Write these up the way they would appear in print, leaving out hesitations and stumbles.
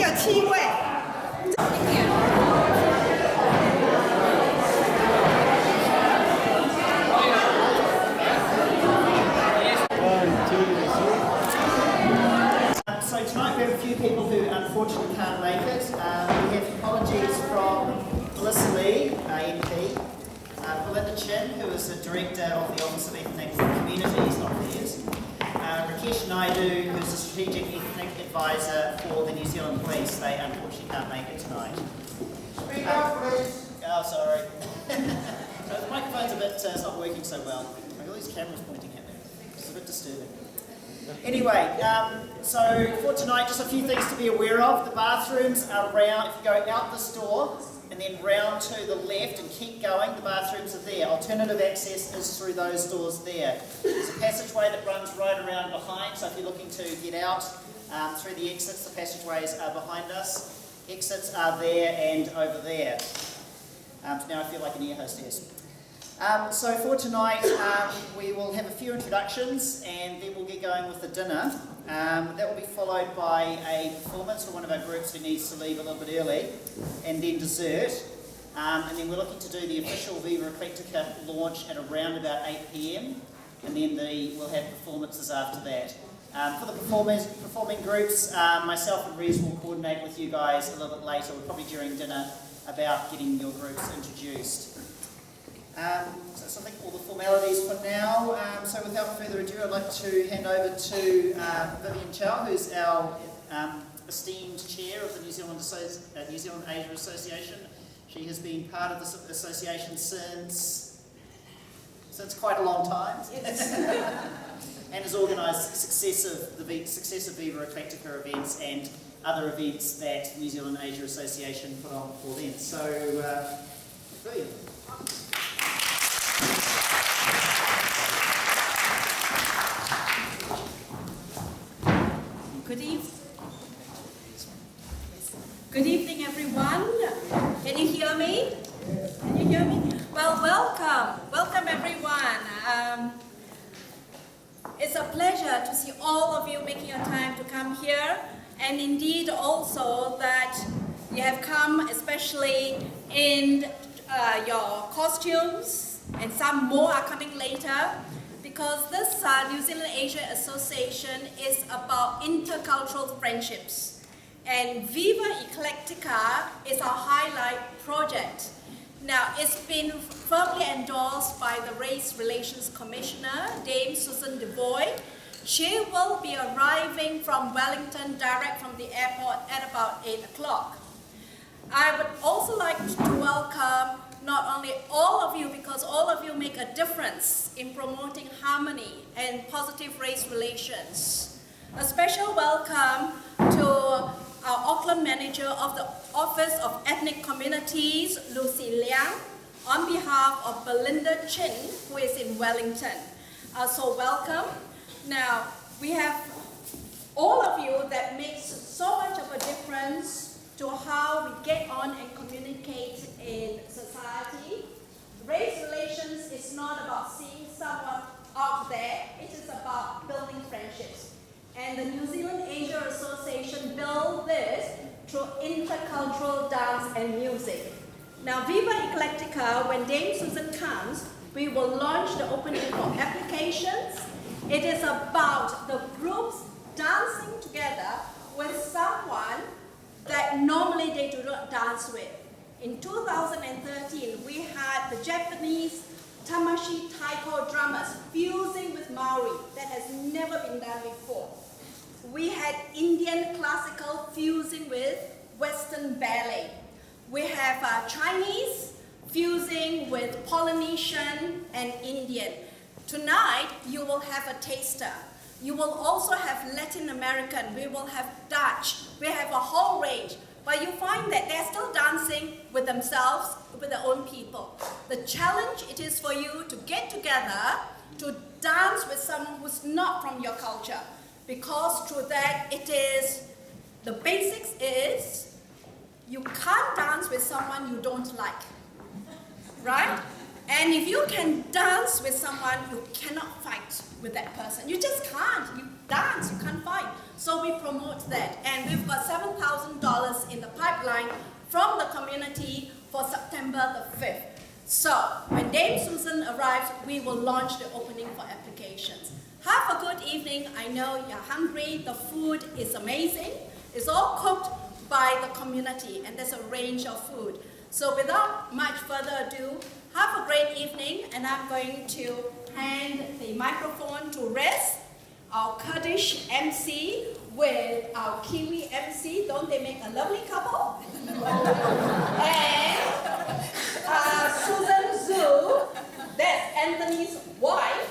个7位。So tonight we have a few people who unfortunately can't make it. We have apologies from Melissa Lee, MP, Belinda Chin, who is the Director of the Office of Ethnic Communities, not theirs, Rakesh Naidu, who is the Strategic Ethnic Advisor for the New Zealand Police. They unfortunately can't make it tonight. Speak up, please. Oh, sorry. So the microphone's a bit, it's not working so well. I've got all these cameras pointing at me. It's a bit disturbing. Anyway, so for tonight, just a few things to be aware of. The bathrooms are round, if you go out this door and then round to the left and keep going, the bathrooms are there. Alternative access is through those doors there. There's a passageway that runs right around behind, so if you're looking to get out through the exits, the passageways are behind us. Exits are there and over there. So now I feel like an air hostess. So for tonight, we will have a few introductions and then we'll get going with the dinner. That will be followed by a performance from one of our groups who needs to leave a little bit early, and then dessert. And then we're looking to do the official Viva Eclectica launch at around about 8 PM, and then we'll have performances after that. For the performing groups, myself and Rez will coordinate with you guys a little bit later, probably during dinner, about getting your groups introduced. So I think all the formalities for now. So without further ado, I'd like to hand over to Vivian Chow, who's our esteemed chair of the New Zealand Asia Association. She has been part of this association since quite a long time, and has organised successive Viva Eclectica events and other events that New Zealand Asia Association put on for them. So, Vivian. Good evening, everyone. Can you hear me? Can you hear me? Well, welcome everyone. It's a pleasure to see all of you making your time to come here, and indeed also that you have come especially in your costumes, and some more are coming later, because this New Zealand Asia Association is about intercultural friendships. And Viva Eclectica is our highlight project. Now, it's been firmly endorsed by the Race Relations Commissioner, Dame Susan Devoy. She will be arriving from Wellington, direct from the airport at about 8 o'clock. I would also like to welcome not only all of you, because all of you make a difference in promoting harmony and positive race relations. A special welcome to our Auckland Manager of the Office of Ethnic Communities, Lucy Liang, on behalf of Belinda Chin, who is in Wellington. So welcome. Now, we have all of you that makes so much of a difference to how we get on and communicate in society. Race relations is not about seeing someone out there, it is about building friendships. And the New Zealand Asia Association built this through intercultural dance and music. Now, Viva Eclectica, when Dame Susan comes, we will launch the opening for applications. It is about the groups dancing together with someone that normally they do not dance with. In 2013, we had the Japanese Tamashi Taiko drummers fusing with Maori. That has never been done before. We had Indian classical fusing with Western ballet. We have Chinese fusing with Polynesian and Indian. Tonight, you will have a taster. You will also have Latin American. We will have Dutch. We have a whole range. But you find that they're still dancing with themselves, with their own people. The challenge it is for you to get together to dance with someone who's not from your culture. Because through that, the basics is, you can't dance with someone you don't like, right? And if you can dance with someone, you cannot fight with that person. You just can't. dance you can't find. So we promote that. And we've got $7,000 in the pipeline from the community for September the 5th. So when Dame Susan arrives, we will launch the opening for applications. Have a good evening. I know you're hungry. The food is amazing. It's all cooked by the community, and there's a range of food. So without much further ado, have a great evening, and I'm going to hand the microphone to Rez, our Kurdish MC, with our Kiwi MC. Don't they make a lovely couple? And Susan Zhu, that's Anthony's wife,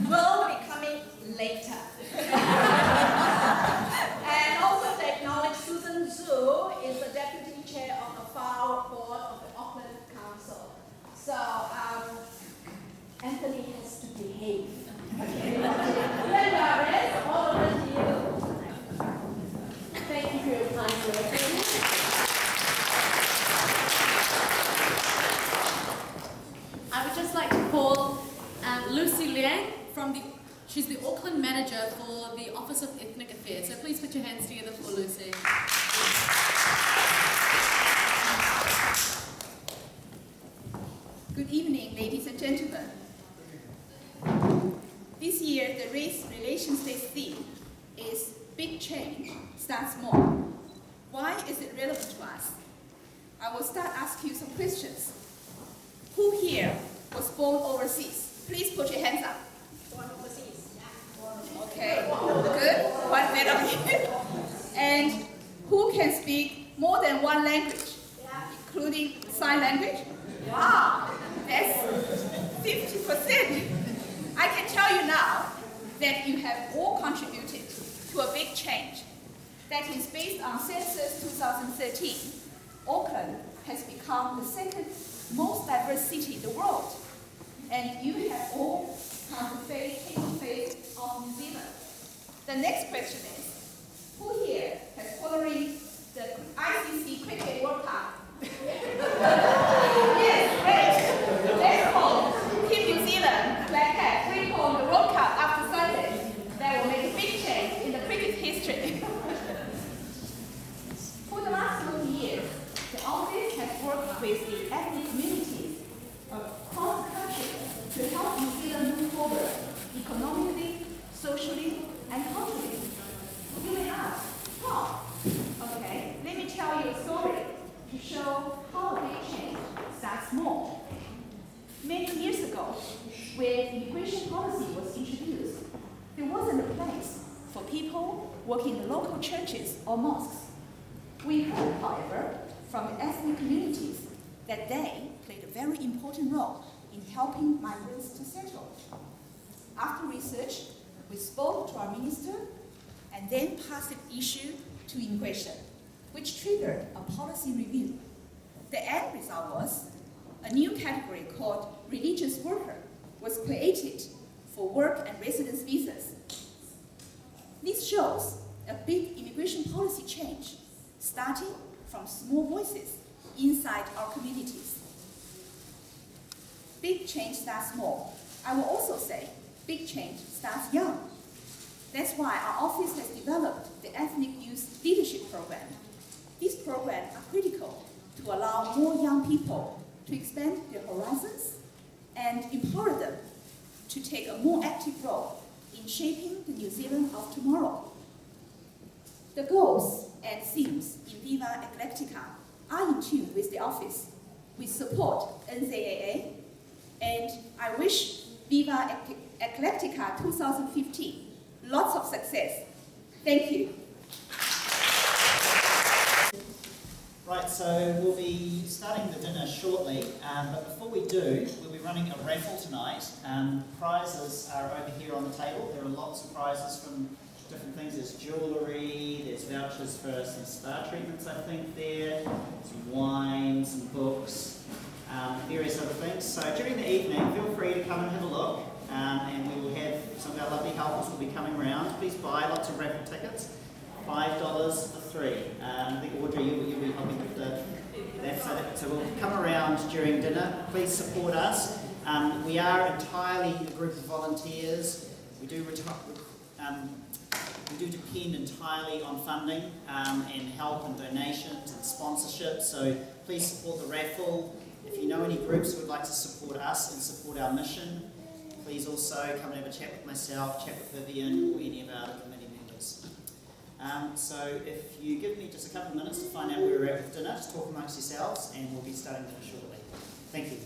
will be coming later. And also to acknowledge Susan Zhu is the deputy chair of the FAO board of the Auckland Council. So Anthony has to behave. Okay. Then all over to you. Thank you for your kind words. I would just like to call Lucy Liang she's the Auckland manager for the Office of Ethnic Affairs. So please put your hands together for Lucy. Good evening, ladies and gentlemen. This year, the Race Relations Day theme is Big Change Starts Small. Why is it relevant to us? I will start asking you some questions. Who here was born overseas? Please put your hands up. Born overseas. Okay, good. One better. And who can speak more than one language, including sign language? Wow, that's 50%. I can tell you now that you have all contributed to a big change. That is based on Census 2013. Auckland has become the second most diverse city in the world. And you have all come to take the face of New Zealand. The next question is, who here has following the ICC Cricket World Cup? Yes, great. Let's call Team New Zealand, Black Cat, bring home the World Cup after Sunday. That will make a big change in the cricket history. For the last 20 years, the office has worked with the ethnic communities across the country to help New Zealand move forward economically, socially, and culturally. You may ask, how? Okay, let me tell you a story to show how a big change starts small. Many years ago, when immigration policy was introduced, there wasn't a place for people working in the local churches or mosques. We heard, however, from the ethnic communities that they played a very important role in helping migrants to settle. After research, we spoke to our minister and then passed the issue to immigration, which triggered a policy review. The end result was a new category called religious worker was created for work and residence visas. This shows a big immigration policy change, starting from small voices inside our communities. Big change starts small. I will also say big change starts young. That's why our office has developed the Ethnic Youth Leadership Program. These programs are critical to allow more young people to expand their horizons and empower them to take a more active role in shaping the New Zealand of tomorrow. The goals and themes in Viva Eclectica are in tune with the office. We support NZAA, and I wish Viva Eclectica 2015 lots of success. Thank you. Right, so we'll be starting the dinner shortly, but before we do, we'll be running a raffle tonight. Prizes are over here on the table. There are lots of prizes from different things. There's jewellery, there's vouchers for some spa treatments, I think there, some wine, some books, various other things. So during the evening, feel free to come and have a look, and we will have some of our lovely helpers will be coming around. Please buy lots of raffle tickets. $5 for 3. I think Audrey, you'll be helping with that. So we'll come around during dinner. Please support us. We are entirely a group of volunteers. We do we do depend entirely on funding and help and donations and sponsorships, so please support the raffle. If you know any groups who would like to support us and support our mission, please also come and have a chat with myself, chat with Vivian or any of our other committee members. So if you give me just a couple of minutes to find out where we're at with dinner, just talk amongst yourselves and we'll be starting dinner shortly. Thank you.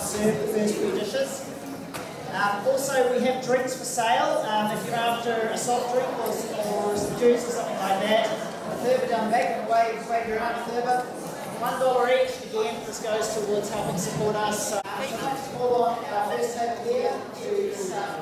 Serve the first few dishes. Also, we have drinks for sale. If you're after a soft drink or some juice or something like that, a thurber down the back, and wave your arm, thurber. $1 each. Again, this goes towards helping support us. So, all on our first table here to start.